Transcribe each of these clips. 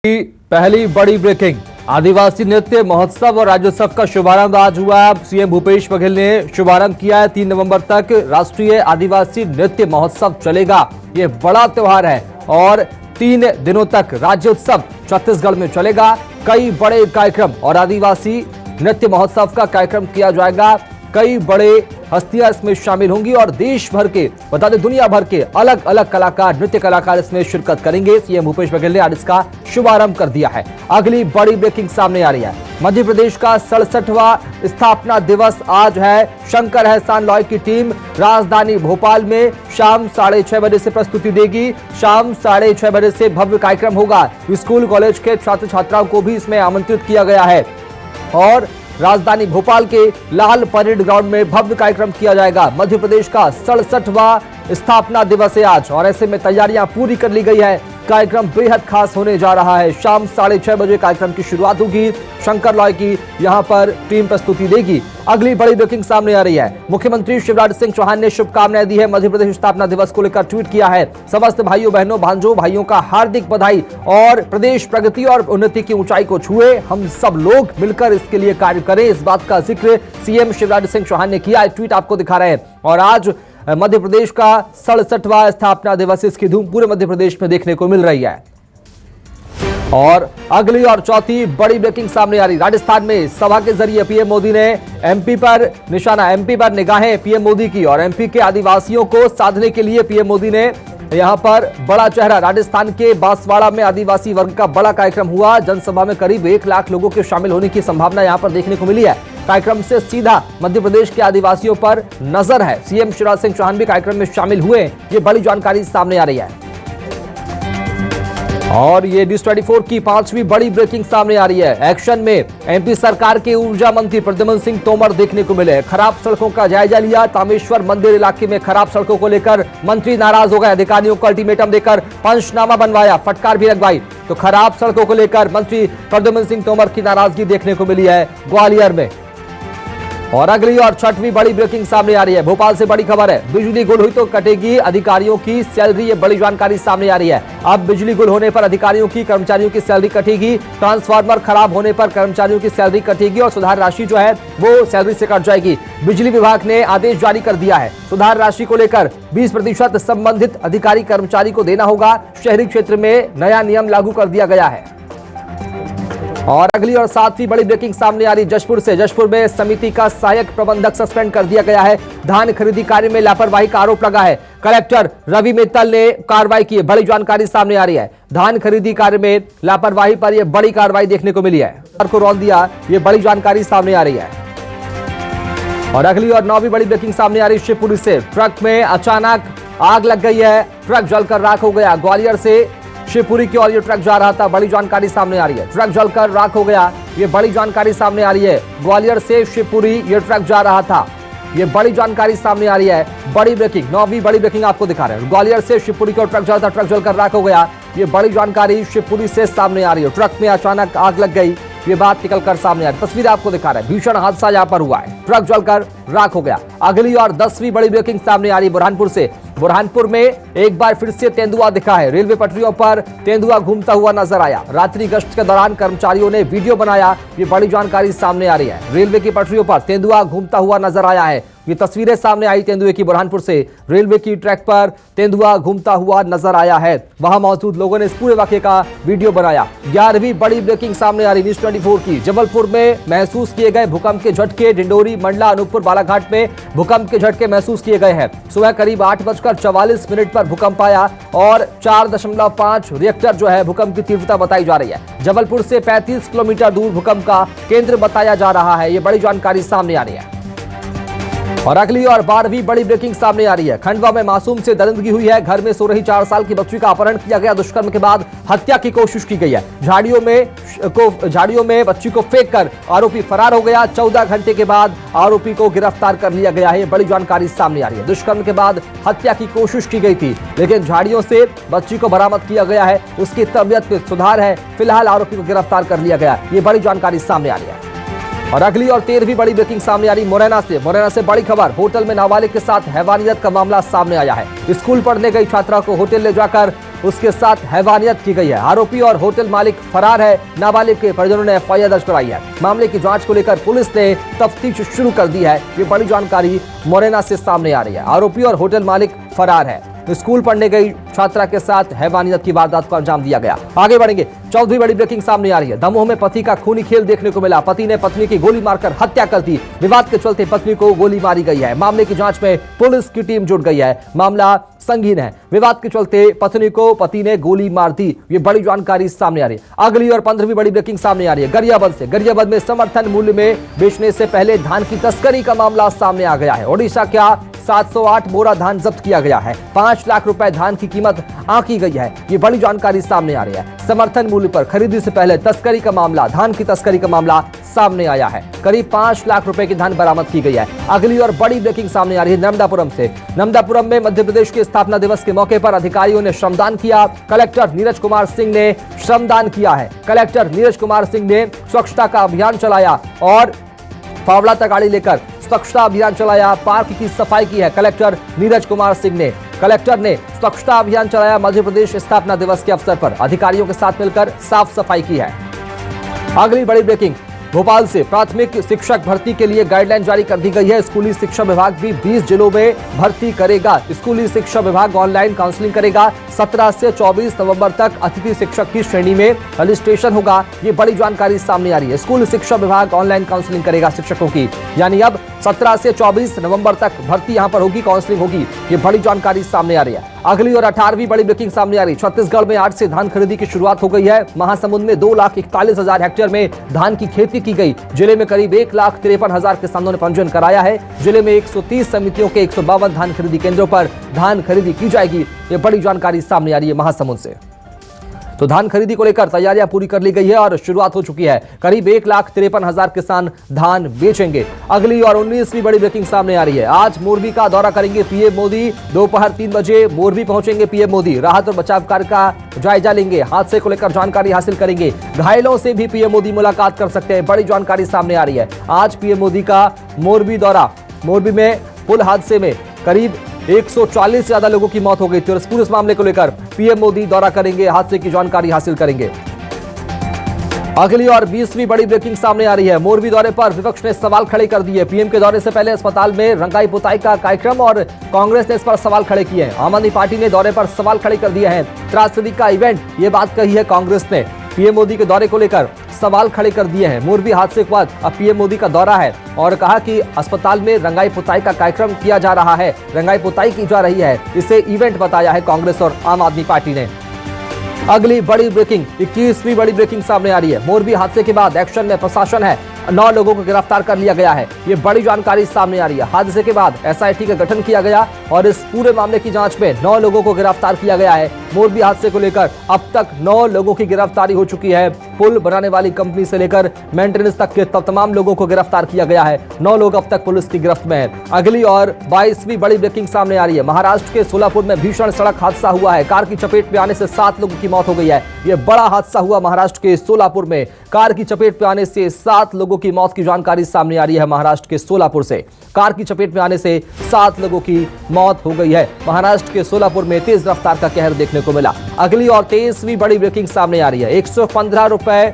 पहली बड़ी ब्रेकिंग। आदिवासी नृत्य महोत्सव और राज्योत्सव का शुभारंभ आज हुआ। सीएम भूपेश बघेल ने शुभारंभ किया है। 3 नवंबर तक राष्ट्रीय आदिवासी नृत्य महोत्सव चलेगा। ये बड़ा त्योहार है और 3 दिनों तक राज्योत्सव छत्तीसगढ़ में चलेगा। कई बड़े कार्यक्रम और आदिवासी नृत्य महोत्सव का कार्यक्रम किया जाएगा। कई बड़े हस्तियां इसमें शामिल होंगी और देश भर के, बता दें दुनिया भर के अलग अलग कलाकार, नृत्य कलाकार इसमें शिरकत करेंगे। सीएम भूपेश बघेल ने आज इसका शुभारंभ कर दिया है। अगली बड़ी ब्रेकिंग सामने आ रही है। मध्य प्रदेश का 67वां स्थापना दिवस आज है। शंकर एहसान लॉय की टीम राजधानी भोपाल में शाम 6:30 बजे से प्रस्तुति देगी। शाम 6:30 बजे से भव्य कार्यक्रम होगा। स्कूल कॉलेज के छात्र छात्राओं को भी इसमें आमंत्रित किया गया है और राजधानी भोपाल के लाल परेड ग्राउंड में भव्य कार्यक्रम किया जाएगा। मध्य प्रदेश का 67वां स्थापना दिवस है आज और ऐसे में तैयारियां पूरी कर ली गई है। कार्यक्रम बेहद खास होने जा रहा है। शाम 6:30 बजे कार्यक्रम की शुरुआत होगी। शंकर लॉय की यहां पर टीम प्रस्तुति देगी। अगली बड़ी ब्रेकिंग सामने आ रही है। मुख्यमंत्री शिवराज सिंह चौहान ने शुभकामनाएं दी है। मध्य प्रदेश स्थापना दिवस को लेकर ट्वीट किया है। समस्त भाइयों बहनों भांजों भाइयों का हार्दिक बधाई और प्रदेश प्रगति और उन्नति की ऊंचाई को छुए। हम सब लोग मिलकर इसके लिए कार्य करें। इस बात का जिक्र सीएम शिवराज सिंह चौहान ने किया है। ट्वीट आपको दिखा रहे हैं। और आज मध्य प्रदेश का 67वां स्थापना दिवस, इसकी धूम पूरे मध्य प्रदेश में देखने को मिल रही है। और अगली और चौथी बड़ी ब्रेकिंग सामने आ रही। राजस्थान में सभा के जरिए पीएम मोदी ने एमपी पर निशाना, एमपी पर निगाहें पीएम मोदी की और एमपी के आदिवासियों को साधने के लिए पीएम मोदी ने यहां पर बड़ा चेहरा। राजस्थान के बांसवाड़ा में आदिवासी वर्ग का बड़ा कार्यक्रम हुआ। जनसभा में करीब 1 लाख लोगों के शामिल होने की संभावना यहां पर देखने को मिली है। कार्यक्रम से सीधा मध्य प्रदेश के आदिवासियों पर नजर है। सीएम शिवराज सिंह चौहान भी कार्यक्रम में शामिल हुए। ये बड़ी जानकारी सामने आ रही है। और ये न्यूज़ 24 की 5वीं बड़ी ब्रेकिंग सामने आ रही है। एक्शन में एमपी सरकार के ऊर्जा मंत्री प्रद्युम्न सिंह तोमर देखने को मिले। खराब सड़कों का जायजा लिया। तामेश्वर मंदिर इलाके में खराब सड़कों को लेकर मंत्री नाराज हो गए। अधिकारियों को अल्टीमेटम देकर पंचनामा बनवाया, फटकार भी लगवाई। तो खराब सड़कों को लेकर मंत्री प्रद्युम्न सिंह तोमर की नाराजगी देखने को मिली है ग्वालियर में। और अगली और 6वीं बड़ी ब्रेकिंग सामने आ रही है। भोपाल से बड़ी खबर है। बिजली गुल हुई तो कटेगी अधिकारियों की सैलरी। ये बड़ी जानकारी सामने आ रही है। अब बिजली गुल होने पर अधिकारियों की, कर्मचारियों की सैलरी कटेगी। ट्रांसफार्मर खराब होने पर कर्मचारियों की सैलरी कटेगी और सुधार राशि जो है वो सैलरी से कट जाएगी। बिजली विभाग ने आदेश जारी कर दिया है। सुधार राशि को लेकर 20% संबंधित अधिकारी कर्मचारी को देना होगा। शहरी क्षेत्र में नया नियम लागू कर दिया गया है। और अगली और 7वीं बड़ी ब्रेकिंग सामने आ रही जशपुर से। जशपुर में समिति का सहायक प्रबंधक सस्पेंड कर दिया गया है। धान खरीदी कार्य में लापरवाही का आरोप लगा है। कलेक्टर रवि मित्तल ने कार्रवाई की। बड़ी जानकारी सामने आ रही है। धान खरीदी कार्य में लापरवाही पर यह बड़ी कार्रवाई देखने को मिली है। को रोक दिया, ये बड़ी जानकारी सामने आ रही है। और अगली और 9वीं बड़ी ब्रेकिंग सामने आ रही शिवपुरी से। ट्रक में अचानक आग लग गई है। ट्रक जलकर राख हो गया। ग्वालियर से शिवपुरी की ओर ये ट्रक जा रहा था। बड़ी जानकारी सामने आ रही है। ट्रक जलकर राख हो गया। ये बड़ी जानकारी सामने आ रही है। ग्वालियर से शिवपुरी ये ट्रक जा रहा था। ये बड़ी जानकारी सामने आ रही है। बड़ी ब्रेकिंग, 9वीं बड़ी ब्रेकिंग आपको दिखा रहे हैं। ग्वालियर से शिवपुरी की ओर ट्रक जा रहा था। ट्रक जलकर राख हो गया। ये बड़ी जानकारी शिवपुरी से सामने आ रही है। ट्रक में अचानक आग लग गई, ये बात निकलकर सामने आ रही है। तस्वीर आपको दिखा रहे हैं। भीषण हादसा यहां पर हुआ है। ट्रक जलकर राख हो गया। अगली और 10वीं बड़ी ब्रेकिंग सामने आ रही है बुरहानपुर से। बुरहानपुर में एक बार फिर से तेंदुआ दिखा है। रेलवे पटरियों पर तेंदुआ घूमता हुआ नजर आया। रात्रि गश्त के दौरान कर्मचारियों ने वीडियो बनाया। ये बड़ी जानकारी सामने आ रही है। रेलवे की पटरियों पर तेंदुआ घूमता हुआ नजर आया है। ये तस्वीरें सामने आई तेंदुए की। बुरहानपुर से रेलवे की ट्रैक पर तेंदुआ घूमता हुआ नजर आया है। वहां मौजूद लोगों ने इस पूरे वाकये का वीडियो बनाया। 11वीं बड़ी ब्रेकिंग सामने आ रही न्यूज़ 24 की। जबलपुर में महसूस किए गए भूकंप के झटके। डिंडोरी, मंडला, अनूपपुर, बालाघाट में भूकंप के झटके महसूस किए गए हैं। सुबह करीब 8:44 पर भूकंप आया और 4.5 रिएक्टर जो है भूकंप की तीव्रता बताई जा रही है। जबलपुर से 35 किलोमीटर दूर भूकंप का केंद्र बताया जा रहा है। ये बड़ी जानकारी सामने आ रही है। और अगली और 12वीं बड़ी ब्रेकिंग सामने आ रही है। खंडवा में मासूम से दरिंदगी हुई है। घर में सो रही 4 साल की बच्ची का अपहरण किया गया। दुष्कर्म के बाद हत्या की कोशिश की गई है। झाड़ियों में बच्ची को फेंककर आरोपी फरार हो गया। 14 घंटे के बाद आरोपी को गिरफ्तार कर लिया गया है। ये बड़ी जानकारी सामने आ रही है। दुष्कर्म के बाद हत्या की कोशिश की गई थी, लेकिन झाड़ियों से बच्ची को बरामद किया गया है। उसकी तबीयत में सुधार है। फिलहाल आरोपी को गिरफ्तार कर लिया गया। ये बड़ी जानकारी सामने आ रही है। और अगली और 13वीं बड़ी ब्रेकिंग सामने आ रही मुरैना से बड़ी खबर। होटल में नाबालिग के साथ हैवानियत का मामला सामने आया है। स्कूल पढ़ने गई छात्रा को होटल ले जाकर उसके साथ हैवानियत की गई है। आरोपी और होटल मालिक फरार है। नाबालिग के परिजनों ने एफआईआर दर्ज कराई है। मामले की जांच को लेकर पुलिस ने तफ्तीश शुरू कर दी है। ये बड़ी जानकारी मोरेना से सामने आ रही है। आरोपी और होटल मालिक फरार है। स्कूल पढ़ने गई छात्रा के साथ हैवानियत की वारदात को अंजाम दिया गया। आगे बढ़ेंगे। चौथी बड़ी ब्रेकिंग सामने आ रही है। दमोह में पति का खूनी खेल देखने को मिला। पति ने पत्नी की गोली मारकर हत्या कर दी। विवाद के चलते पत्नी को गोली मारी गई है। मामले की जांच में पुलिस की टीम जुट गई है। मामला संगीन है। विवाद के चलते पत्नी को पति ने गोली मार दी। ये बड़ी जानकारी सामने आ रही है। अगली और 15वीं बड़ी ब्रेकिंग सामने आ रही है गरियाबंद से। गरियाबंद में समर्थन मूल्य में बेचने से पहले धान की तस्करी का मामला सामने आ गया है। ओडिशा का 708 बोरा धान जब्त किया गया है। 5 लाख रुपए धान की कीमत आंकी गई है। ये बड़ी जानकारी सामने आ रही है। समर्थन मूल्य पर खरीदी से पहले तस्करी का मामला, धान की तस्करी का मामला सामने आया है। करीब 5 लाख रुपए की धान बरामद की गई है। अगली और बड़ी ब्रेकिंग सामने आ रही है नर्मदापुरम से। नर्मदापुरम में मध्य प्रदेश के स्थापना दिवस के मौके पर अधिकारियों ने श्रमदान किया। कलेक्टर नीरज कुमार सिंह ने श्रमदान किया है। कलेक्टर नीरज कुमार सिंह ने स्वच्छता का अभियान चलाया और फावड़ा तगाड़ी लेकर स्वच्छता अभियान चलाया। पार्क की सफाई की है कलेक्टर नीरज कुमार सिंह ने। कलेक्टर ने स्वच्छता अभियान चलाया। मध्य प्रदेश स्थापना दिवस के अवसर पर अधिकारियों के साथ मिलकर साफ सफाई की है। अगली बड़ी ब्रेकिंग भोपाल से। प्राथमिक शिक्षक भर्ती के लिए गाइडलाइन जारी कर दी गई है। स्कूली शिक्षा विभाग भी 20 जिलों में भर्ती करेगा। स्कूली शिक्षा विभाग ऑनलाइन काउंसलिंग करेगा। 17 से 24 नवंबर तक अतिथि शिक्षक की श्रेणी में रजिस्ट्रेशन होगा। ये बड़ी जानकारी सामने आ रही है। स्कूल शिक्षा विभाग ऑनलाइन काउंसलिंग करेगा शिक्षकों की, यानी अब 17 से 24 नवंबर तक भर्ती यहां पर होगी, काउंसलिंग होगी। ये बड़ी जानकारी सामने आ रही है। अगली और 18वीं बड़ी ब्रेकिंग सामने आ रही है। छत्तीसगढ़ में आज से धान खरीदी की शुरुआत हो गई है। महासमुंद में 2,41,000 हेक्टेयर में धान की खेती की गई। जिले में करीब 1,53,000 किसानों ने पंजीयन कराया है। जिले में 130 समितियों के 152 धान खरीदी केंद्रों पर धान खरीदी की जाएगी। ये बड़ी जानकारी सामने आ रही है महासमुंद से। तो धान खरीदी को लेकर तैयारियां पूरी कर ली गई है और शुरुआत हो चुकी है। करीब 1,53,000 किसान धान बेचेंगे। अगली और 19वीं बड़ी ब्रेकिंग सामने आ रही है। आज मोरबी का दौरा करेंगे पीएम मोदी। दोपहर 3 बजे मोरबी पहुंचेंगे पीएम मोदी। राहत और बचाव कार्य का जायजा लेंगे। हादसे को लेकर जानकारी हासिल करेंगे। घायलों से भी पीएम मोदी मुलाकात कर सकते हैं। बड़ी जानकारी सामने आ रही है। आज पीएम मोदी का मोरबी दौरा। मोरबी में पुल हादसे में करीब 140 से ज्यादा लोगों की मौत हो गई थी और इस पूरे मामले को लेकर पीएम मोदी दौरा करेंगे, हादसे की जानकारी हासिल करेंगे। अगली और 20वीं बड़ी ब्रेकिंग सामने आ रही है। मोरबी दौरे पर विपक्ष ने सवाल खड़े कर दिए। पीएम के दौरे से पहले अस्पताल में रंगाई पुताई का कार्यक्रम और कांग्रेस ने इस पर सवाल खड़े किए हैं। आम आदमी पार्टी ने दौरे पर सवाल खड़े कर दिए हैं। त्रासदी का इवेंट, ये बात कही है कांग्रेस ने। पीएम मोदी के दौरे को लेकर सवाल खड़े कर दिए हैं। मोरबी हादसे के बाद अब पीएम मोदी का दौरा है और कहा कि अस्पताल में रंगाई पुताई का कार्यक्रम किया जा रहा है, रंगाई पुताई की जा रही है। इसे इवेंट बताया है कांग्रेस और आम आदमी पार्टी ने। अगली बड़ी ब्रेकिंग 21वीं बड़ी ब्रेकिंग सामने आ रही है। मोरबी हादसे के बाद एक्शन में प्रशासन है। 9 लोगों को गिरफ्तार कर लिया गया है। ये बड़ी जानकारी सामने आ रही है। हादसे के बाद एसआईटी का गठन किया गया और इस पूरे मामले की जांच में 9 लोगों को गिरफ्तार किया गया है। मोरबी हादसे को लेकर अब तक 9 लोगों की गिरफ्तारी हो चुकी है। पुल बनाने वाली कंपनी से लेकर मेंटेनेंस तक के तमाम लोगों को गिरफ्तार किया गया है। 9 लोग अब तक पुलिस की गिरफ्त में हैं। अगली और 22वीं बड़ी ब्रेकिंग सामने आ रही है। महाराष्ट्र के सोलापुर में भीषण सड़क हादसा हुआ है। कार की चपेट में आने से 7 लोगों की मौत हो गई है। यह बड़ा हादसा हुआ महाराष्ट्र के सोलापुर में। कार की चपेट में आने से 7 लोगों की मौत की जानकारी सामने आ रही है महाराष्ट्र के सोलापुर से। कार की चपेट में आने से 7 लोगों की मौत हो गई है। महाराष्ट्र के सोलापुर में तेज रफ्तार का कहर देखने को मिला। अगली और 23वीं बड़ी ब्रेकिंग सामने आ रही है। 115 रुपए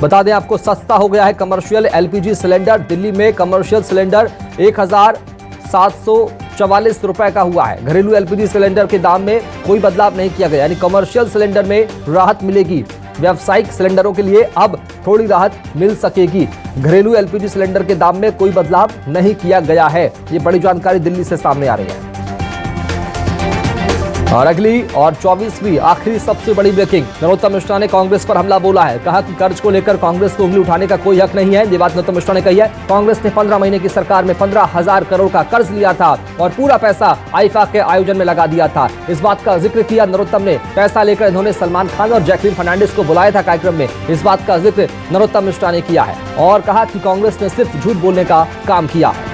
बता दें आपको सस्ता हो गया है कमर्शियल एलपीजी सिलेंडर। दिल्ली में कमर्शियल सिलेंडर 1,744 रुपए का हुआ है। घरेलू एलपीजी सिलेंडर के दाम में कोई बदलाव नहीं किया गया, यानी कमर्शियल सिलेंडर में राहत मिलेगी। व्यावसायिक सिलेंडरों के लिए अब थोड़ी राहत मिल सकेगी। घरेलू एलपीजी सिलेंडर के दाम में कोई बदलाव नहीं किया गया है। ये बड़ी जानकारी दिल्ली से सामने आ रही है। और अगली और 24वीं आखिरी सबसे बड़ी ब्रेकिंग। नरोत्तम मिश्रा ने कांग्रेस पर हमला बोला है। कहा कि कर्ज को लेकर कांग्रेस को उंगली उठाने का कोई हक नहीं है। ये बात नरोत्तम मिश्रा ने कही है। कांग्रेस ने 15 महीने की सरकार में 15,000 करोड़ का कर्ज लिया था और पूरा पैसा आईफा के आयोजन में लगा दिया था। इस बात का जिक्र किया नरोत्तम ने। पैसा लेकर इन्होंने सलमान खान और जैकलीन फर्नांडिस को बुलाया था कार्यक्रम में। इस बात का जिक्र नरोत्तम मिश्रा ने किया है और कहा कि कांग्रेस ने सिर्फ झूठ बोलने का काम किया है।